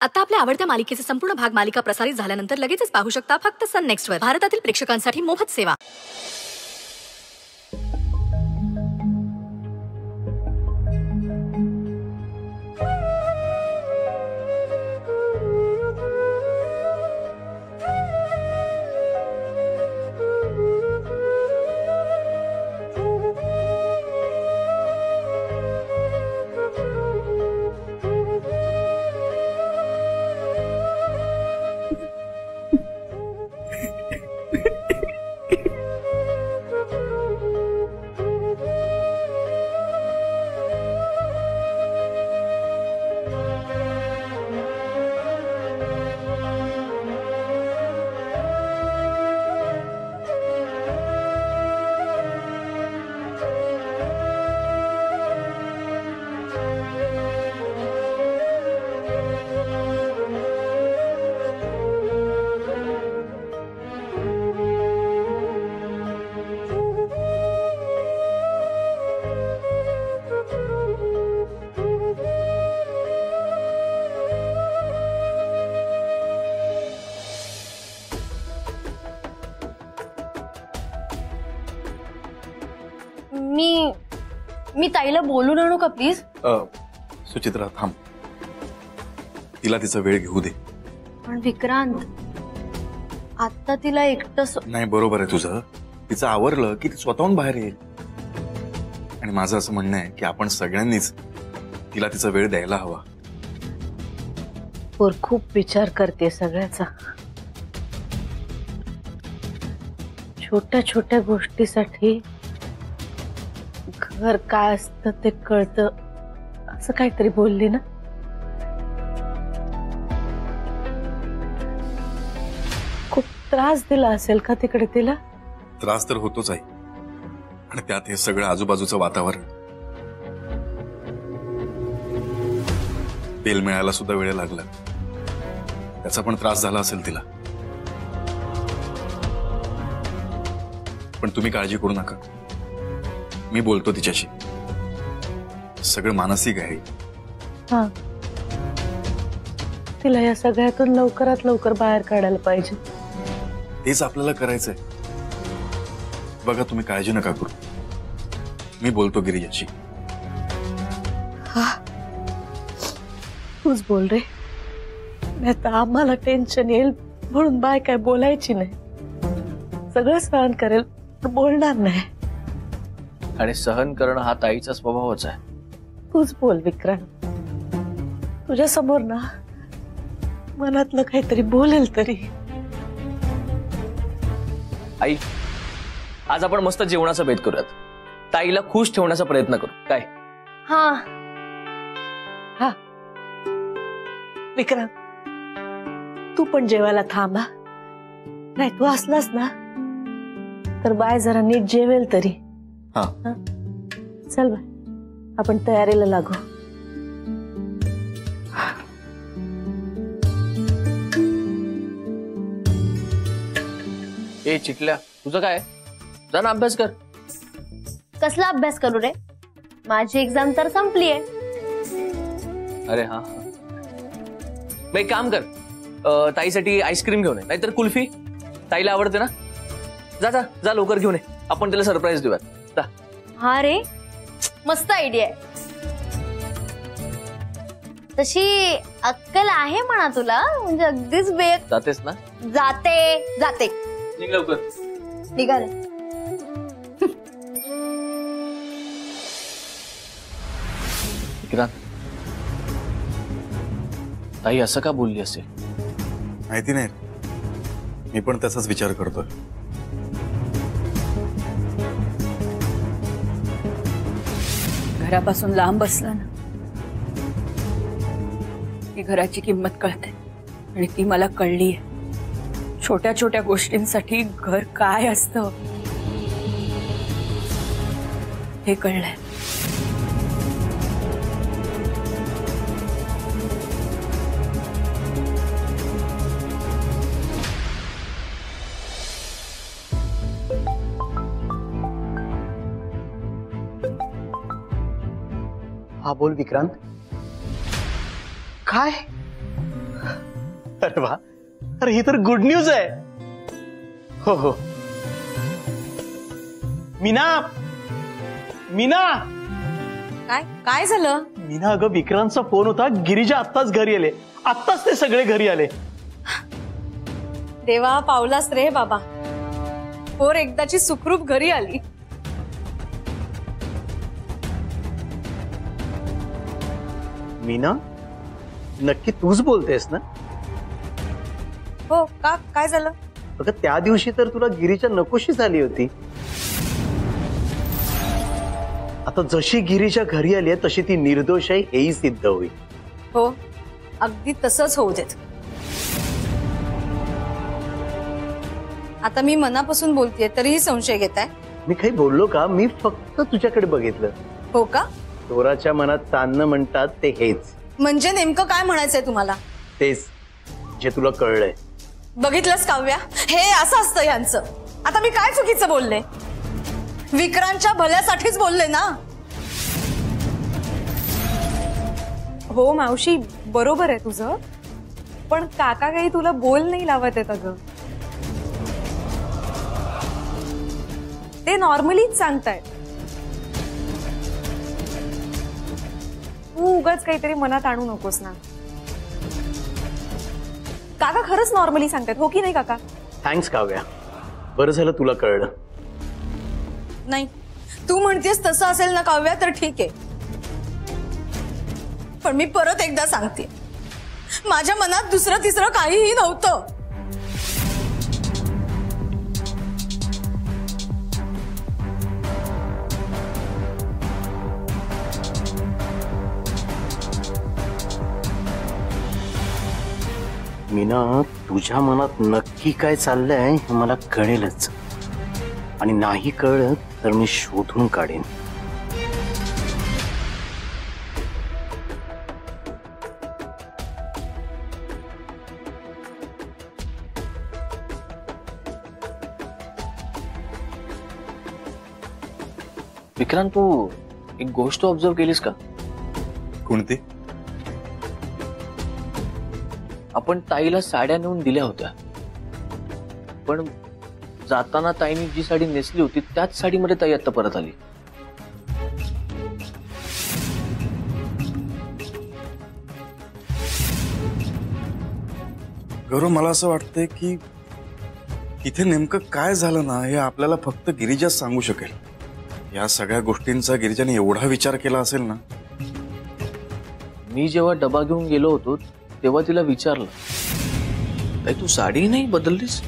आता आपल्या आवडत्या मालिकेचे संपूर्ण भाग मालिका प्रसारित झाल्यानंतर लगेचच पाहू शकता फक्त सन नेक्स्ट वर. भारतातील प्रेक्षकांसाठी मोफत सेवा. मी ताईला बोलून आणू का प्लीज? सुचित्रा थांब, तिला तिचा वेळ घेऊ दे. पण विक्रांत, आता तिला एकटं नाही. बरोबर आहे तुझं. तिचं आवरलं की ती स्वतःहून बाहेर येईल. आणि माझं असं म्हणणं आहे की आपण सगळ्यांनीच तिला तिचा वेळ द्यायला हवा. पोर खूप विचार करते सगळ्याचा. छोट्या छोट्या गोष्टीसाठी घर काय असतं ते कळतं असं काहीतरी बोलली ना. खूप त्रास दिला असेल का तिकडे तिला? त्रास तर होतोच आहे, आणि त्यात हे सगळं आजूबाजूचं वातावरण. तेल मिळायला सुद्धा वेळ लागला, त्याचा पण त्रास झाला असेल तिला. पण तुम्ही काळजी करू नका, मी बोलतो तिच्याशी. सगळं मानसिक आहे. हा, तिला या सगळ्यातून लवकरात लवकर बाहेर काढायला पाहिजे. तेच आपल्याला करायचंय. बघा, तुम्ही काळजी नका करू, मी बोलतो गिरिजाशी. हा, तूच बोल रे. नाही तर आम्हाला टेन्शन येईल म्हणून बाय काय बोलायची नाही. सगळं सहन करेल पण बोलणार नाही. आणि सहन करणं हा ताईचा स्वभावच आहे. तूच बोल विक्रांत. तुझ्या समोर ना मनातलं काहीतरी बोलेल तरी. आई, आज आपण मस्त जेवणाचा बेत करूयात. ताईला खुश ठेवण्याचा प्रयत्न करू, काय? हा हा विक्रांत, तू पण जेवायला थांबा. नाही तू असलास ना तर बाय जरा नीट जेवेल तरी. हा, चल बाय, आपण तयारीला लागू. ए चिटल्या, तुझं काय? जा ना, अभ्यास कर. कसला अभ्यास करू रे? माझी एक्झाम तर संपली आहे. अरे हा, मग एक काम कर, ताईसाठी आईस्क्रीम घेऊन ये, नाहीतर कुल्फी. ताईला आवडते ना. जा जा जा, लवकर घेऊन ये. आपण तिला सरप्राईज देऊयात. जा. हा रे, मस्त आयडिया आहे. तशी अक्कल आहे म्हणा तुला, म्हणजे अगदीच बेत. जातेस ना? जाते जाते. निघ लवकर. निघाले. विक्रांत, ताई असं का बोलली असेल? माहिती नाही, मी पण तसाच विचार करतोय. घरापासून लांब असला ना की घराची किंमत कळते, आणि ती मला कळली आहे. छोट्या छोट्या गोष्टींसाठी घर काय असतं हे कळलंय. हा बोल विक्रांत. काय अरे वा, अरे ही तर गुड न्यूज आहे. हो हो. मीना, मीना, काय काय झालं? मीना अगं विक्रांतचा फोन होता. गिरिजा आत्ताच घरी आले. आत्ताच ते सगळे घरी आले. देवा पावलास रे बाबा, पोर एकदाची सुखरूप घरी आली. मीना, नक्की तूच बोलतेस ना? हो का, काय झालं? अगं त्या दिवशी तर तुला गिरिजा नकोशी झाली होती. आता जशी गिरिजा घरी आली आहे तशी ती निर्दोष आहे हेही सिद्ध होईल. हो, अगदी तसंच होऊ देत. आता मी मनापासून बोलतेय तरीही संशय घेताय. मी काही बोललो का? मी फक्त तुझ्याकडे बघितलं. हो का? चोराच्या मनात चांदणं म्हणतात ते हेच. म्हणजे नेमकं काय म्हणायचंय तुम्हाला? तेच जे तुला कळलंय. बघितलंस काव्या, हे असं असतं यांचं. आता मी काय चुकीचं बोलले? विक्रांतच्या भल्यासाठीच बोलले ना. हो मावशी, बरोबर आहे तुझं, पण काका काही तुला बोल नाही लावत आहेत. अगं ते नॉर्मलीच सांगतायत. तू उगाच काहीतरी मनात आणू नकोस ना. काका खरंच नॉर्मली सांगतायत, हो की नाही काका? थँक्स काव्या, बरं झालं तुला कळलं. नाही, तू म्हणतेस तसं असेल ना काव्या तर ठीक आहे, पण मी परत एकदा सांगते, माझ्या मनात दुसरं तिसरं काहीही नव्हतं. मीना, तुझ्या मनात नक्की काय चाललंय हे मला कळेलच, आणि नाही कळत तर मी शोधून काढेन. विक्रांत, तू एक गोष्ट ऑब्झर्व केलीस का? कोणती? आपण ताईला साड्या नेऊन दिल्या होत्या, पण जाताना ताईने जी साडी नेसली होती त्याच साडीमध्ये ताई आता परत आली. गौरव, मला असं वाटतंय की इथे नेमकं काय झालं ना हे आपल्याला फक्त गिरिजाच सांगू शकेल. या सगळ्या गोष्टींचा गिरिजाने एवढा विचार केला असेल ना. मी जेव्हा डबा घेऊन गेलो होतो तेव्हा तिला विचारलं, ताई तू साडी नाही बदललीस?